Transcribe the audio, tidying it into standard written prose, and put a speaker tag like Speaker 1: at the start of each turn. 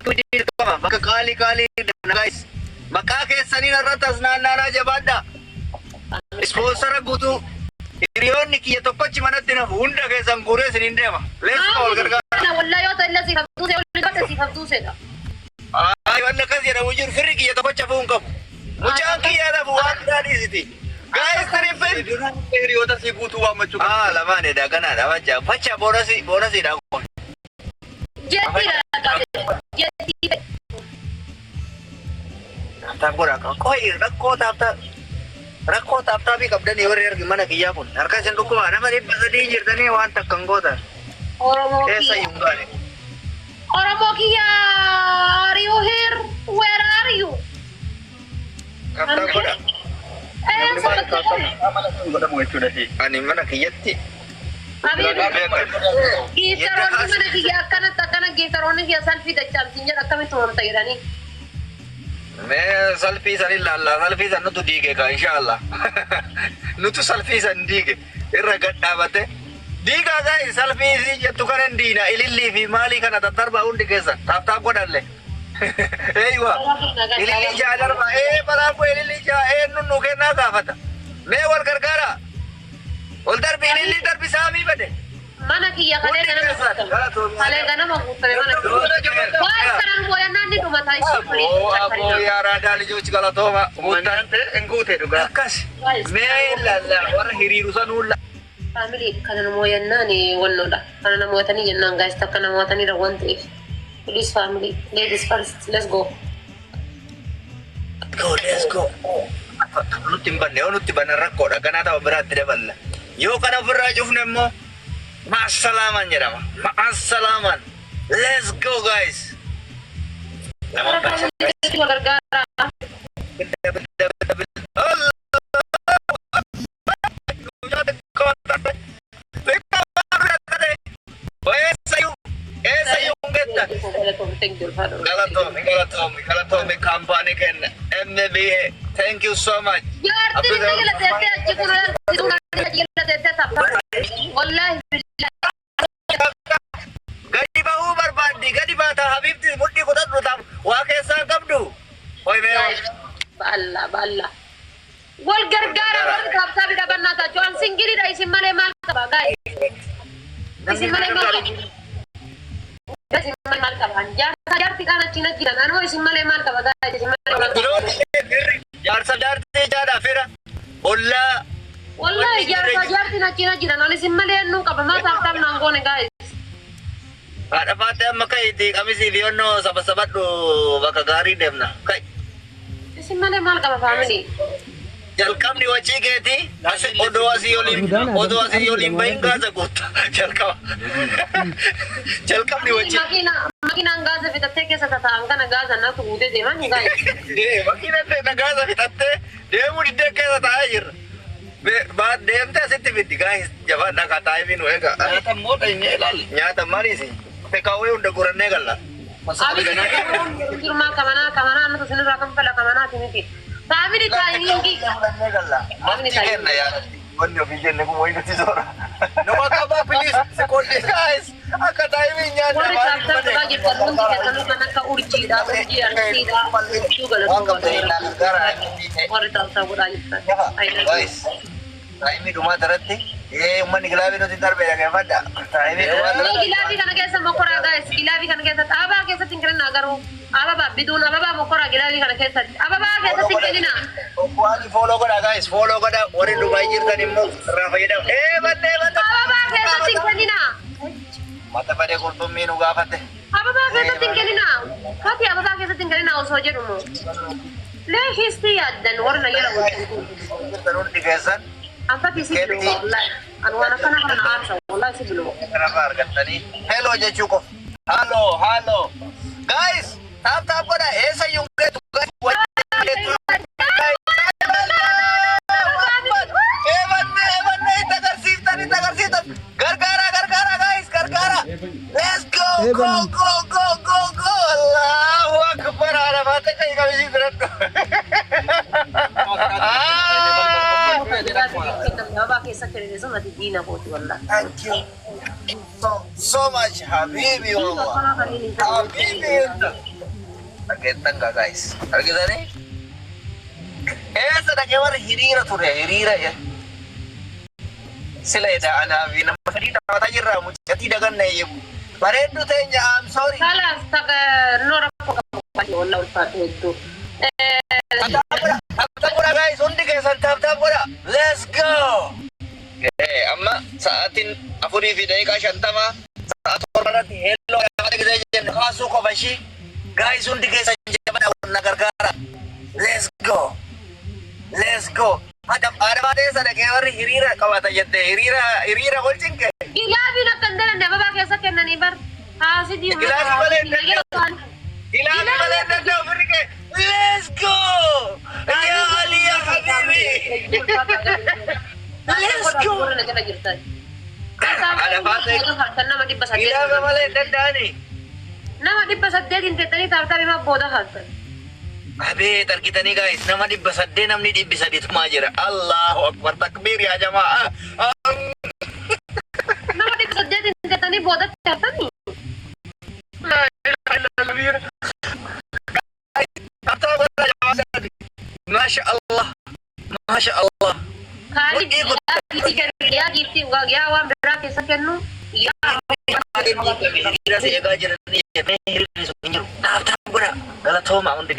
Speaker 1: bakka qaalii guys maqaa keessanii irratti asnaannaa jabaadha sponsora guutuu hiriyoonni kiyya tokkochi manatti nafu hunda keessan guuree isiniin deema let's go gargaara
Speaker 2: wallahi yoo ta'e lasi haftuu see olli qabda si haftuu seedha
Speaker 1: ay walla kas jedhamu jiru firri kiyya tokkocha fuun qabu mucaan kiyya nafu waan daadhiisiti guys tariifin hiriyoota si guutuu waamachuu lamaan edha kanaadha wajja facha boonasi dha
Speaker 2: jetti
Speaker 1: Tambora koi rakko tapta bi kabdani warri ergi mana kiyya kun harka sen dhukuma nama dhibba sadii jirtanii waan takkan goota
Speaker 2: Oromo
Speaker 1: eessa yungaale
Speaker 2: Oromo kiyya are you here where are you
Speaker 1: kapta goda ani mana kiyyatti
Speaker 2: Gitaronni mana kiyya akkana gitaronni kiyya salfii dachamsiin jedha akkamitti wanta jedhanii
Speaker 1: मैं सेल्फी सनी लाला सेल्फी सन तो दी के का इंशाल्लाह नु तो सेल्फी सन दी के इर्रा गड्डा बते दी का गाइस सेल्फी सी जे तु करन दीना इलिल्ली फी माली kana tatarba undi kesa tap godalle eywa ililli jaadar ba bara ko ililli ja nunnu ke na gafata me war gargara ol darbi ililli darbi sami bade
Speaker 2: mana kiyya kale gana magutare mana wai karan boya nandi to matai sifri
Speaker 1: abo yara dali jochi gala to ma gutante engute duga kas me lalla war hiriru sanulla
Speaker 2: family kana moya nani walloda kana moyatani jenna guys takana moyatani rawante please family ladies first let's go
Speaker 1: nutti banne rakkoodha kana ta'u biraatti daballa yoo kana ofirraa cufne immoo Ma'assalaman jedhama. Ma'assalaman. Let's go guys. Galatomi company can MBA. Thank you so much.
Speaker 2: Wallahi
Speaker 1: gadi bahu barbadi gadi bata habibti muddi ko tadru tam wa kesa qabdu hoy me
Speaker 2: balla wal gargara war kabta bida banata cho an singiri da isim male mal ka guys isim male mal ka jar tikana china china nano isim male mal ka guys isim male
Speaker 1: jar sadar te jada fira olla
Speaker 2: wallahi jar tina china china nano isim male nu ka ma sabtam nangone guys
Speaker 1: ada fate amma kai di kamisi bionno sabasabaddu baka gari demna kai
Speaker 2: isim male mal ka family
Speaker 1: jalkam ni wachi geti odo asi yolim bainga zagut jalkam ni wachi
Speaker 2: makina ngaza vitatte ke sa tata angana ngaza na tu ude de man guys
Speaker 1: makina te ngaza vitatte demu di de ke sa tair ba dem te sitti vidi guys jaba na ka tai minu ega ta moda ni lal nyata mari si pe ka we unda guranne galla
Speaker 2: masali gana kirma kamana na to sinura kam pala kamana tiniti family timing
Speaker 1: guranne galla family timing ya onno vision ne ko moino tisora no makaba please sekondi guys aka timing nya
Speaker 2: wala chapter ka je parun ke tanu kana ka urji arsi da tu gala to
Speaker 1: gara
Speaker 2: wala chapter wala ita
Speaker 1: guys timing duma daratti umani gilabi no tintar bela ke fada timing duma
Speaker 2: gilabi kana ke sa mokora guys gilabi kana ke sa aba ke sa tingren nagaru aba bidun aba mokora gilabi kana ke sa aba ke sa tingrenina
Speaker 1: wali follow koda guys follow koda ori dubai jirtani mo rafayda bande
Speaker 2: aba ke sa tingrenina
Speaker 1: mata pade kurtum minu gafate
Speaker 2: aba ke sa tingrenina kati aba ke sa tingrenina uso jerumo le histi addan warna yara
Speaker 1: tarun digasan
Speaker 2: apa sih wallahi anwana kana arsa wallahi siblo
Speaker 1: kenapa argatani hello jechuko halo guys tap koda esa yung tu guys let's go Allahu akbar ala mata kai kami sidrat thank you so much habibi wallah habibi Argitan nggak guys? Argitan nih? Sedangnya war hirira tuh ya, hirira ya. Sila ida ana vi nama tadi dapat aja ramu tidak kan nih. Barendu tanya I'm sorry.
Speaker 2: Salah tak nora ko kamu wala ulpat itu.
Speaker 1: Tap muna guys, undi guys, tap muna. Let's go. Okay, amma saatin ako ni video ka shanta ma. Saat orang hello ada kita jen kasu ko bashi. Guys, undi guys anjaba na gargara. Let's go. Let's go. Ada sa nagawari hirira kawata yente hirira kolching ke.
Speaker 2: Ilabi na kandalan da baba kesa kenan ibar. Ha si di.
Speaker 1: Ilabi balen da burike. Let's go. Ya Ali ya habibi. Let's go. Ada fase. Ilabi balen da ni.
Speaker 2: Nama di pasadde din tetani tarta ma boda halta.
Speaker 1: Abe tar kita nih guys, nama di basadde namni di bisa ditumajir. Allahu Akbar takbir ya jamaah.
Speaker 2: Nama di pasadde din tetani boda tarta ni. Masya Allah, Masya Allah. Kali dia gitu gak ya wan berak kesakian nu. Ya.
Speaker 1: Kira saya gajar ni, ni sunyur. Tap gue dah. Kalau tahu mau di